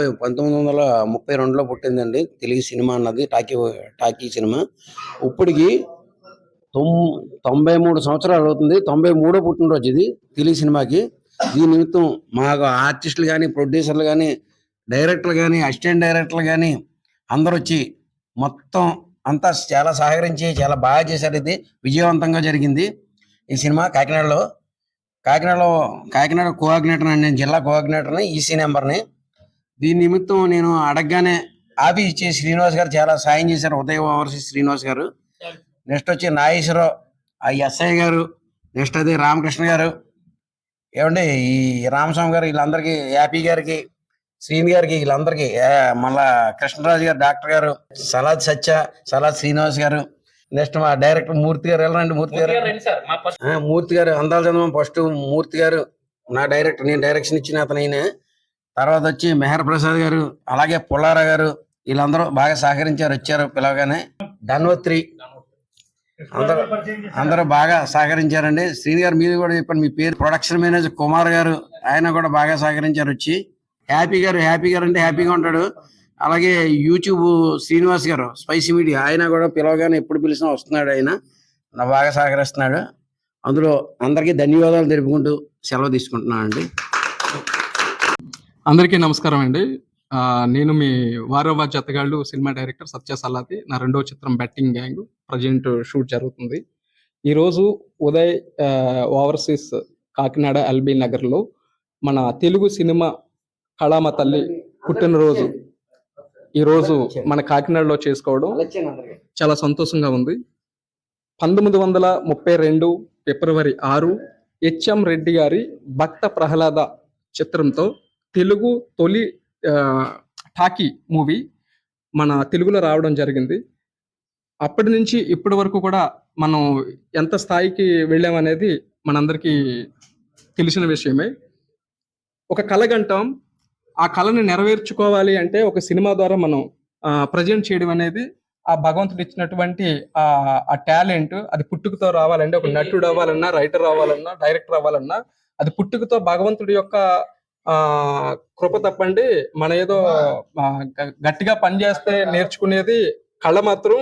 1932లో పుట్టిందండి తెలుగు సినిమా అన్నది. టాకీ సినిమా. ఇప్పటికి 93 సంవత్సరాలు అవుతుంది. 93 పుట్టినరోజు ఇది తెలుగు సినిమాకి. దీని నిమిత్తం మాకు ఆర్టిస్టులు కానీ, ప్రొడ్యూసర్లు కానీ, డైరెక్టర్లు కానీ, అసిస్టెంట్ డైరెక్టర్లు కానీ అందరూ వచ్చి మొత్తం అంతా చాలా సహకరించి చాలా బాగా చేశారు. ఇది విజయవంతంగా జరిగింది ఈ సినిమా. కాకినాడ కోఆర్డినేటర్ అండి, నేను జిల్లా కోఆర్డినేటర్ని, ఈసీ నెంబర్ని. దీని నిమిత్తం నేను అడగగానే ఆఫీస్ ఇచ్చి శ్రీనివాస్ గారు చాలా సాయం చేశారు. ఉదయం ఓవర్సీస్ శ్రీనివాస్ గారు, నెక్స్ట్ వచ్చి నాగేశ్వరరావు, ఆ ఎస్ఐ గారు, నెక్స్ట్ అదే రామకృష్ణ గారు, ఏమండి ఈ రామస్వామి గారు, వీళ్ళందరికీ, యాపీ గారికి, శ్రీని గారికి, వీళ్ళందరికీ, మళ్ళా కృష్ణరాజు గారు, డాక్టర్ గారు, సలాద్ శ్రీనివాస్ గారు, నెక్స్ట్ మా డైరెక్టర్ మూర్తి గారు, వెళ్ళండి మూర్తి గారు అందాల చందమా ఫస్ట్ మూర్తి గారు నా డైరెక్టర్, నేను డైరెక్షన్ ఇచ్చిన అతను ఈయన. తర్వాత వచ్చి మెహర్ ప్రసాద్ గారు, అలాగే పుల్లారా గారు, వీళ్ళందరూ బాగా సహకరించారు, వచ్చారు పిలవగానే. ధన్వత్రి, అందరూ బాగా సహకరించారండి. శ్రీని గారు మీరు కూడా చెప్పండి మీ పేరు. ప్రొడక్షన్ మేనేజర్ కుమార్ గారు, ఆయన కూడా బాగా సహకరించారు వచ్చి. హ్యాపీ గారు అంటే హ్యాపీగా ఉంటాడు. అలాగే యూట్యూబ్ శ్రీనివాస్ గారు, స్పైసీ మీడియా, ఆయన కూడా పిలవగానే ఎప్పుడు పిలిచినా వస్తున్నాడు. ఆయన బాగా సహకరిస్తున్నాడు. అందులో అందరికీ ధన్యవాదాలు తెలుపుకుంటూ సెలవు తీసుకుంటున్నాను అండి. అందరికీ నమస్కారం అండి. నేను మీ వారవ జతగాళ్ళు సినిమా డైరెక్టర్ సత్య సలాతి. నా రెండవ చిత్రం బెట్టింగ్ గ్యాంగ్ ప్రజెంట్ షూట్ జరుగుతుంది. ఈరోజు ఉదయ్ ఓవర్సీస్ కాకినాడ ఎల్బీ నగర్లో మన తెలుగు సినిమా కళామ తల్లి పుట్టినరోజు ఈరోజు మన కాకినాడలో చేసుకోవడం చాలా సంతోషంగా ఉంది. 1932 ఫిబ్రవరి 6 హెచ్ఎం రెడ్డి గారి భక్త ప్రహ్లాద చిత్రంతో తెలుగు తొలి టాకీ మూవీ మన తెలుగులో రావడం జరిగింది. అప్పటి నుంచి ఇప్పటి వరకు కూడా మనం ఎంత స్థాయికి వెళ్ళామనేది మనందరికీ తెలిసిన విషయమే. ఒక కళ గంటాం, ఆ కళని నెరవేర్చుకోవాలి అంటే ఒక సినిమా ద్వారా మనం ప్రజెంట్ చేయడం అనేది ఆ భగవంతుడు ఇచ్చినటువంటి ఆ టాలెంట్. అది పుట్టుకతో రావాలంటే, ఒక నటుడు అవ్వాలన్నా, రైటర్ అవ్వాలన్నా, డైరెక్టర్ అవ్వాలన్నా, అది పుట్టుకతో భగవంతుడి యొక్క కృప తప్పండి. మన ఏదో గట్టిగా పనిచేస్తే నేర్చుకునేది కళ మాత్రం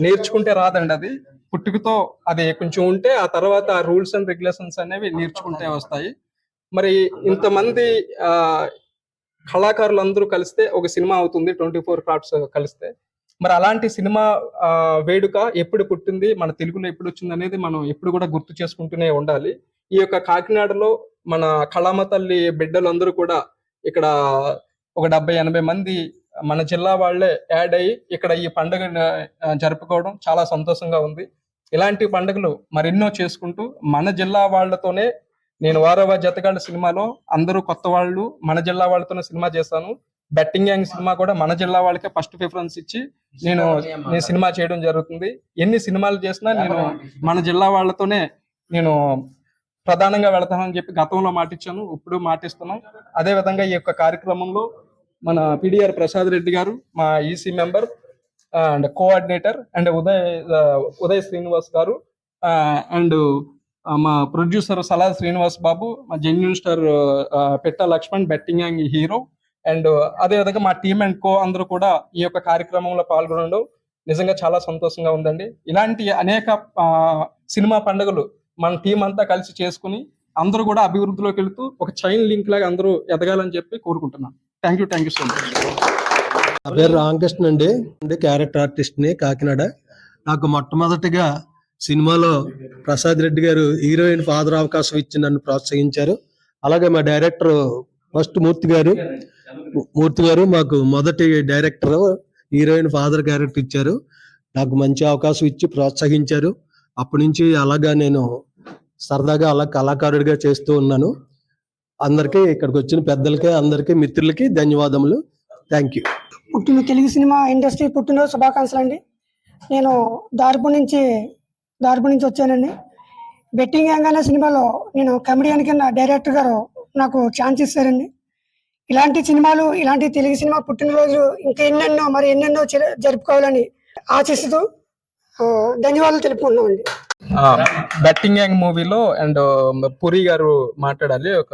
నేర్చుకుంటే రాదండి. అది పుట్టుకతో అది కొంచెం ఉంటే ఆ తర్వాత ఆ రూల్స్ అండ్ రెగ్యులేషన్స్ అనేవి నేర్చుకుంటే వస్తాయి. మరి ఇంతమంది కళాకారులు అందరూ కలిస్తే ఒక సినిమా అవుతుంది, 24 క్రాఫ్ట్స్ కలిస్తే. మరి అలాంటి సినిమా వేడుక ఎప్పుడు పుట్టింది, మన తెలుగులో ఎప్పుడు వచ్చింది అనేది మనం ఎప్పుడు కూడా గుర్తు చేసుకుంటూనే ఉండాలి. ఈ యొక్క కాకినాడలో మన కళామ తల్లి బిడ్డలందరూ కూడా ఇక్కడ ఒక 70-80 మంది మన జిల్లా వాళ్ళే యాడ్ అయ్యి ఇక్కడ ఈ పండుగ జరుపుకోవడం చాలా సంతోషంగా ఉంది. ఇలాంటి పండుగలు మరెన్నో చేసుకుంటూ మన జిల్లా వాళ్ళతోనే, నేను వారవ జతగాళ్ళ సినిమాలో అందరూ కొత్త వాళ్ళు, మన జిల్లా వాళ్ళతోనే సినిమా చేశాను. బెట్టింగ్ గ్యాంగ్ సినిమా కూడా మన జిల్లా వాళ్ళకే ఫస్ట్ ప్రిఫరెన్స్ ఇచ్చి నేను సినిమా చేయడం జరుగుతుంది. ఎన్ని సినిమాలు చేసినా నేను మన జిల్లా వాళ్ళతోనే నేను ప్రధానంగా వెళతానని చెప్పి గతంలో మాటిచ్చాను, ఇప్పుడు మాటిస్తున్నాం. అదే విధంగా ఈ యొక్క కార్యక్రమంలో మన పిడిఆర్ ప్రసాద్ రెడ్డి గారు, మా EC member and coordinator, and Uday Srinivas గారు, అండ్ మా ప్రొడ్యూసర్ సలాద్ శ్రీనివాస్ బాబు, మా జెన్యూన్ స్టార్ పెట్ట Lakshman, betting gang hero, and అదే విధంగా మా టీమ్ అండ్ కో అందరూ కూడా ఈ యొక్క కార్యక్రమంలో పాల్గొనడం నిజంగా చాలా సంతోషంగా ఉందండి. ఇలాంటి అనేక సినిమా పండుగలు మన టీం అంతా కలిసి చేసుకుని అందరూ కూడా అభివృద్ధిలోకి వెళుతూ ఒక చైన్ లింక్ లాగా అందరూ ఎదగాలని చెప్పి కోరుకుంటున్నాను. Thank you so much. నా పేరు రామకృష్ణ అండి, క్యారెక్టర్ ఆర్టిస్ట్ ని, కాకినాడ. నాకు మొట్టమొదటిగా సినిమాలో ప్రసాద్ రెడ్డి గారు హీరోయిన్ ఫాదర్ అవకాశం ఇచ్చి నన్ను ప్రోత్సహించారు. అలాగే మా డైరెక్టర్ ఫస్ట్ మూర్తి గారు మాకు మొదటి డైరెక్టర్, హీరోయిన్ ఫాదర్ క్యారెక్టర్ ఇచ్చారు. నాకు మంచి అవకాశం ఇచ్చి ప్రోత్సహించారు. అప్పటి నుంచి అలాగా నేను సరదాగా అలా కళాకారుడిగా చేస్తూ ఉన్నాను. అందరికీ, ఇక్కడికి వచ్చిన పెద్దలకి, అందరికీ, మిత్రులకి ధన్యవాదములు. Thank you. Telugu cinema industry పుట్టినరోజు శుభాకాంక్షలు అండి. నేను దార్పూర్ నుంచి వచ్చానండి. బెట్టింగ్ గ్యాంగ్ అనే సినిమాలో నేను కమెడియన్ కింద డైరెక్టర్ గారు నాకు ఛాన్స్ ఇస్తారండి. ఇలాంటి తెలుగు సినిమా పుట్టినరోజు ఇంకా ఎన్నెన్నో జరుపుకోవాలని ఆశిస్తూ ధన్యవాదాలు తెలుపుకుంటున్నామండి. బెట్టింగ్ గ్యాంగ్ మూవీలో అండ్ పురి గారు మాట్లాడాలి. ఒక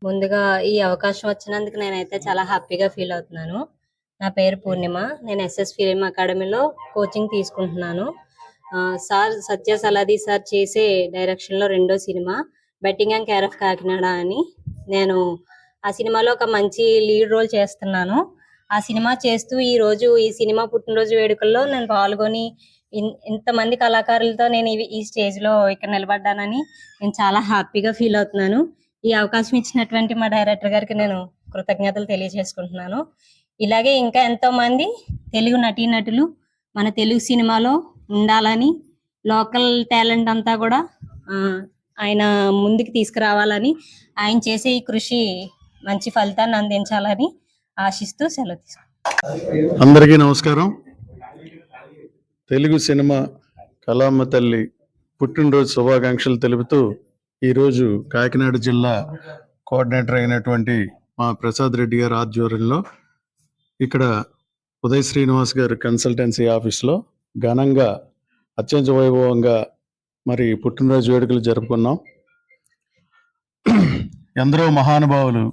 ముందుగా ఈ అవకాశం వచ్చినందుకు నేనైతే చాలా హ్యాపీగా ఫీల్ అవుతున్నాను. నా పేరు పూర్ణిమ. నేను ఎస్ఎస్ ఫిలిం అకాడమీలో కోచింగ్ తీసుకుంటున్నాను. సార్ సత్య సలాది సార్ చేసే డైరెక్షన్ లో రెండో cinema betting and care of Kakinada అని. నేను ఆ సినిమాలో ఒక మంచి లీడ్ రోల్ చేస్తున్నాను. ఆ సినిమా చేస్తూ ఈ సినిమా పుట్టినరోజు వేడుకల్లో నేను పాల్గొని ఇంతమంది కళాకారులతో నేను ఈ స్టేజ్ లో ఇక్కడ నిలబడ్డానని నేను చాలా హ్యాపీగా ఫీల్ అవుతున్నాను. ఈ అవకాశం ఇచ్చినటువంటి మా డైరెక్టర్ గారికి నేను కృతజ్ఞతలు తెలియజేసుకుంటున్నాను. ఇలాగే ఇంకా ఎంతో మంది తెలుగు నటీనటులు మన తెలుగు సినిమాలో ఉండాలని, లోకల్ టాలెంట్ అంతా కూడా ఆయన ముందుకు తీసుకురావాలని, ఆయన చేసే ఈ కృషి మంచి ఫలితాన్ని అందించాలని ఆశిస్తూ సెలవు తీసుకుంటాను. అందరికీ నమస్కారం. తెలుగు సినిమా కళామ్మ తల్లి పుట్టినరోజు శుభాకాంక్షలు తెలుపుతూ ఈరోజు కాకినాడ జిల్లా కోఆర్డినేటర్ అయినటువంటి మా ప్రసాద్ రెడ్డి గారి ఆధ్వర్యంలో ఇక్కడ ఉదయ్ శ్రీనివాస్ గారి కన్సల్టెన్సీ ఆఫీస్లో ఘనంగా అత్యంత వైభవంగా మరి పుట్టినరోజు వేడుకలు జరుపుకున్నాం. ఎందరో మహానుభావులు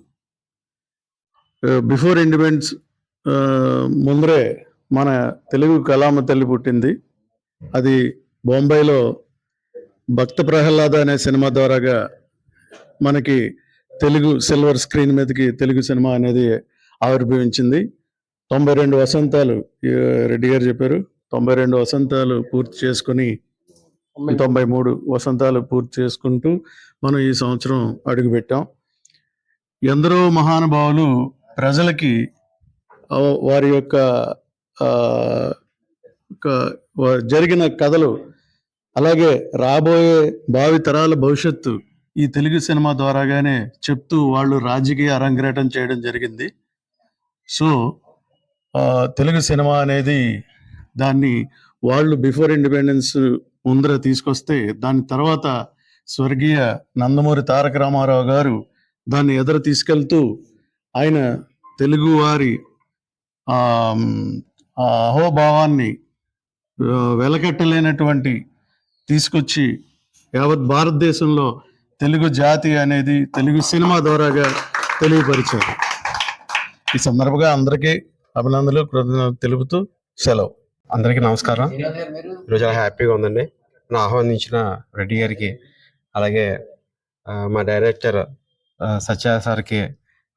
బిఫోర్ ఇండిపెండెన్స్ ముందరే మన తెలుగు కళామ తల్లి పుట్టింది. అది బొంబాయిలో భక్త ప్రహ్లాద అనే సినిమా ద్వారాగా మనకి తెలుగు సిల్వర్ స్క్రీన్ మీదకి తెలుగు సినిమా అనేది ఆవిర్భవించింది. 92 వసంతాలు రెడ్డి గారు చెప్పారు. 92 వసంతాలు పూర్తి చేసుకుని 93 వసంతాలు పూర్తి చేసుకుంటూ మనం ఈ సంవత్సరం అడుగుపెట్టాం. ఎందరో మహానుభావులు ప్రజలకి వారి యొక్క జరిగిన కథలు, అలాగే రాబోయే భావి తరాల భవిష్యత్తు ఈ తెలుగు సినిమా ద్వారాగానే చెప్తూ వాళ్ళు రాజకీయ అరంగేటం చేయడం జరిగింది. సో తెలుగు సినిమా అనేది దాన్ని వాళ్ళు బిఫోర్ ఇండిపెండెన్స్ ముందర తీసుకొస్తే దాని తర్వాత స్వర్గీయ నందమూరి తారక రామారావు గారు దాన్ని ఎదురు తీసుకెళ్తూ ఆయన తెలుగు వారి అహోభావాన్ని వెలకట్టలేనటువంటి తీసుకొచ్చి యావత్ భారతదేశంలో తెలుగు జాతి అనేది తెలుగు సినిమా ద్వారాగా తెలియపరిచారు. ఈ సందర్భంగా అందరికీ అభినందనలు, కృతజ్ఞతలు తెలుపుతూ సెలవు. అందరికీ నమస్కారం. ఈరోజు చాలా హ్యాపీగా ఉందండి. నన్ను ఆహ్వానించిన రెడ్డి గారికి, అలాగే మా డైరెక్టర్ సత్య సార్కి,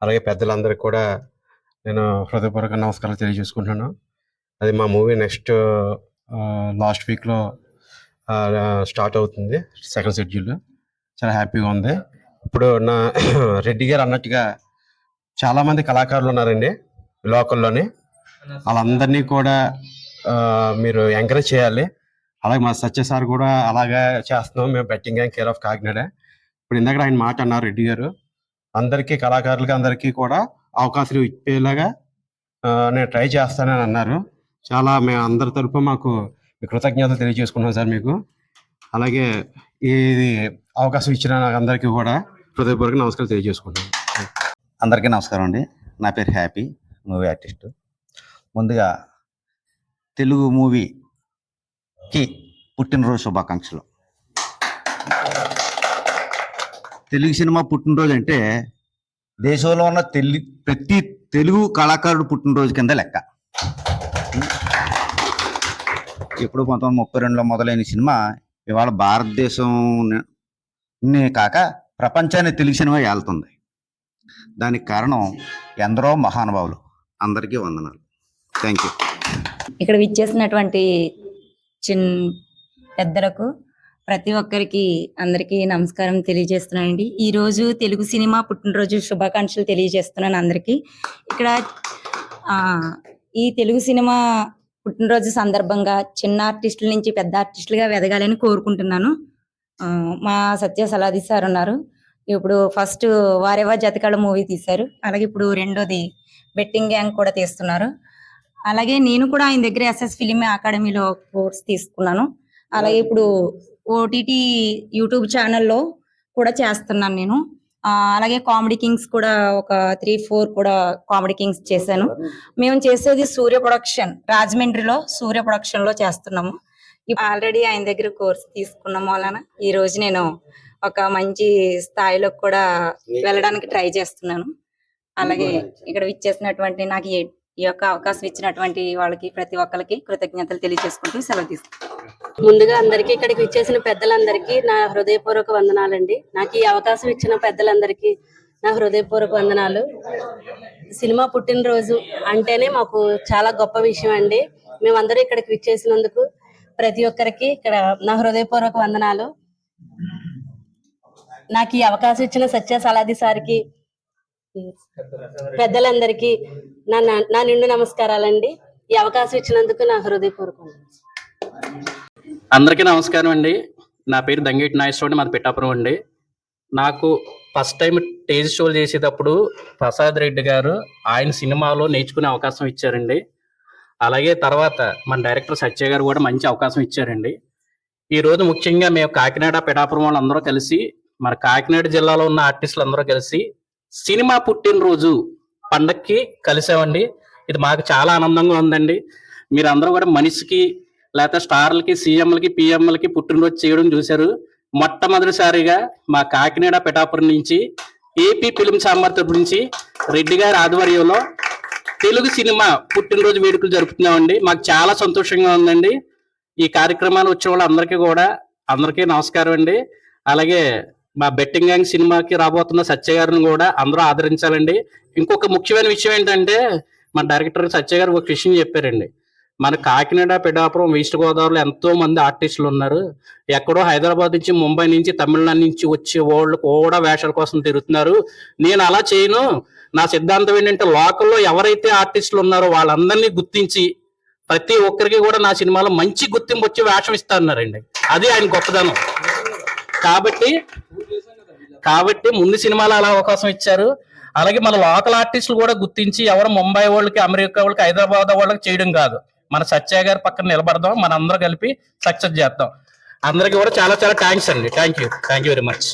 అలాగే పెద్దలందరికీ కూడా నేను హృదయపూర్వక నమస్కారాలు తెలియజేసుకుంటున్నాను. అది మా మూవీ నెక్స్ట్ లాస్ట్ వీక్లో స్టార్ట్ అవుతుంది, సెకండ్ షెడ్యూల్. చాలా హ్యాపీగా ఉంది. ఇప్పుడు నా రెడ్డి గారు అన్నట్టుగా చాలామంది కళాకారులు ఉన్నారండి లోకల్లోని. వాళ్ళందరినీ కూడా మీరు ఎంకరేజ్ చేయాలి. అలాగే మా సత్య సార్ కూడా అలాగే చేస్తున్నాం మేము, betting and care of Kakinada. ఇప్పుడు ఇందాక ఆయన మాట అన్నారు రెడ్డి గారు, అందరికీ కళాకారులకి అందరికీ కూడా అవకాశాలు ఇచ్చేలాగా నేను ట్రై చేస్తానని అన్నారు. చాలా మేము అందరి తరఫున మాకు కృతజ్ఞతలు తెలియజేసుకున్నాం సార్ మీకు. అలాగే ఇది అవకాశం ఇచ్చిన నాకు అందరికీ కూడా హృదయపూర్వక నమస్కారం తెలియజేసుకుంటాను. అందరికీ నమస్కారం అండి. నా పేరు హ్యాపీ, మూవీ ఆర్టిస్ట్. ముందుగా తెలుగు మూవీకి పుట్టినరోజు శుభాకాంక్షలు. తెలుగు సినిమా పుట్టినరోజు అంటే దేశంలో ఉన్న ప్రతి తెలుగు కళాకారుడు పుట్టినరోజు కింద లెక్క. ఇప్పుడు 1932లో మొదలైన సినిమా ఇవాళ భారతదేశం కాక ప్రపంచాన్ని తెలుగు సినిమా ఏలుతుంది. దానికి కారణం ఎందరో మహానుభావులు. అందరికీ వందనాలు. Thank you. ఇక్కడ విచ్చేసినటువంటి పెద్దలకు ప్రతి ఒక్కరికి అందరికీ నమస్కారం తెలియజేస్తున్నానండి. ఈరోజు తెలుగు సినిమా పుట్టినరోజు శుభాకాంక్షలు తెలియజేస్తున్నాను అందరికీ. ఇక్కడ ఈ తెలుగు సినిమా పుట్టినరోజు సందర్భంగా చిన్న ఆర్టిస్టుల నుంచి పెద్ద ఆర్టిస్టులుగా ఎదగాలని కోరుకుంటున్నాను. మా సత్య సలాది సార్ ఉన్నారు. ఇప్పుడు ఫస్ట్ వారేవా జతకాడ మూవీ తీశారు. అలాగే ఇప్పుడు రెండోది బెట్టింగ్ గ్యాంగ్ కూడా తీస్తున్నారు. అలాగే నేను కూడా ఆయన దగ్గర ఎస్ఎస్ ఫిలిం అకాడమీలో కోర్స్ తీసుకున్నాను. అలాగే ఇప్పుడు ఓటీటీ యూట్యూబ్ ఛానల్లో కూడా చేస్తున్నాను నేను. అలాగే కామెడీ కింగ్స్ కూడా ఒక 3-4 కూడా కామెడీ కింగ్స్ చేశాను. మేము చేసేది సూర్య ప్రొడక్షన్, రాజమండ్రిలో సూర్య ప్రొడక్షన్ లో చేస్తున్నాము. ఆల్రెడీ ఆయన దగ్గర కోర్స్ తీసుకున్నాము. వలన ఈ రోజు నేను ఒక మంచి స్థాయిలో కూడా వెళ్ళడానికి ట్రై చేస్తున్నాను. అలాగే ఇక్కడ విచ్చేసినటువంటి నాకు ఈ యొక్క అవకాశం ఇచ్చినటువంటి వాళ్ళకి ప్రతి ఒక్కరికి కృతజ్ఞతలు తెలియజేసుకుంటూ సెలవు తీసుకుంటాను. ముందుగా అందరికీ ఇక్కడికి విచ్చేసిన పెద్దలందరికీ నా హృదయపూర్వక వందనాలండి. నాకు ఈ అవకాశం ఇచ్చిన పెద్దలందరికీ నా హృదయపూర్వక వందనాలు. సినిమా పుట్టినరోజు అంటేనే మాకు చాలా గొప్ప విషయం అండి. మేమందరూ ఇక్కడికి విచ్చేసినందుకు ప్రతి ఒక్కరికి ఇక్కడ నా హృదయపూర్వక వందనాలు. నాకు ఈ అవకాశం ఇచ్చిన సత్య సలాది సార్కి, పెద్దలందరికీ నా నిండు నమస్కారాలండి. ఈ అవకాశం ఇచ్చినందుకు నా హృదయపూర్వక అందరికీ నమస్కారం అండి. నా పేరు దంగేటి నాగేశ్వరరావు, మాది పిఠాపురం అండి. నాకు ఫస్ట్ టైం స్టేజ్ షోలు చేసేటప్పుడు ప్రసాద్ రెడ్డి గారు ఆయన సినిమాలో నేర్చుకునే అవకాశం ఇచ్చారండి. అలాగే తర్వాత మన డైరెక్టర్ సత్య గారు కూడా మంచి అవకాశం ఇచ్చారండి. ఈరోజు ముఖ్యంగా మేము కాకినాడ పిఠాపురం వాళ్ళు అందరూ కలిసి, మన కాకినాడ జిల్లాలో ఉన్న ఆర్టిస్టులు అందరూ కలిసి సినిమా పుట్టినరోజు పండక్కి కలిసామండి. ఇది మాకు చాలా ఆనందంగా ఉందండి. మీరు అందరూ కూడా మనిషికి లేకపోతే స్టార్లకి, సీఎంలకి, పిఎంలకి పుట్టినరోజు చేయడం చూశారు. మొట్టమొదటిసారిగా మా కాకినాడ పిఠాపురం నుంచి ఏపీ ఫిల్మ్ ఛాంబర్ తరపు నుంచి రెడ్డి గారి ఆధ్వర్యంలో తెలుగు సినిమా పుట్టినరోజు వేడుకలు జరుపుతున్నామండి. మాకు చాలా సంతోషంగా ఉందండి. ఈ కార్యక్రమాలు వచ్చిన వాళ్ళు అందరికీ నమస్కారం అండి. అలాగే మా బెట్టింగ్ గ్యాంగ్ సినిమాకి రాబోతున్న సత్య గారిని కూడా అందరూ ఆదరించాలండి. ఇంకొక ముఖ్యమైన విషయం ఏంటంటే, మన డైరెక్టర్ సత్య గారు ఒక విషయం చెప్పారండి. మన కాకినాడ, పిఠాపురం, ఈస్ట్ గోదావరిలో ఎంతో మంది ఆర్టిస్టులు ఉన్నారు. ఎక్కడో హైదరాబాద్ నుంచి, ముంబై నుంచి, తమిళనాడు నుంచి వచ్చే వాళ్ళు కూడా వేషాల కోసం తిరుగుతున్నారు. నేను అలా చేయను. నా సిద్ధాంతం ఏంటంటే, లోకల్లో ఎవరైతే ఆర్టిస్టులు ఉన్నారో వాళ్ళందరినీ గుర్తించి ప్రతి ఒక్కరికి కూడా నా సినిమాలో మంచి గుర్తింపు వచ్చి వేషం ఇస్తారన్నారండి. అది ఆయన గొప్పదనం. కాబట్టి ముందు సినిమాలో అలా అవకాశం ఇచ్చారు. అలాగే మన లోకల్ ఆర్టిస్టులు కూడా గుర్తించి ఎవరు ముంబై వాళ్ళకి, అమెరికా వాళ్ళకి, హైదరాబాద్ వాళ్ళకి చేయడం కాదు, మన సత్య గారి పక్కన నిలబడదాం, మన అందరూ కలిపి సక్సెస్ చేద్దాం. అందరికీ కూడా చాలా చాలా థ్యాంక్స్ అండి. Thank you very much.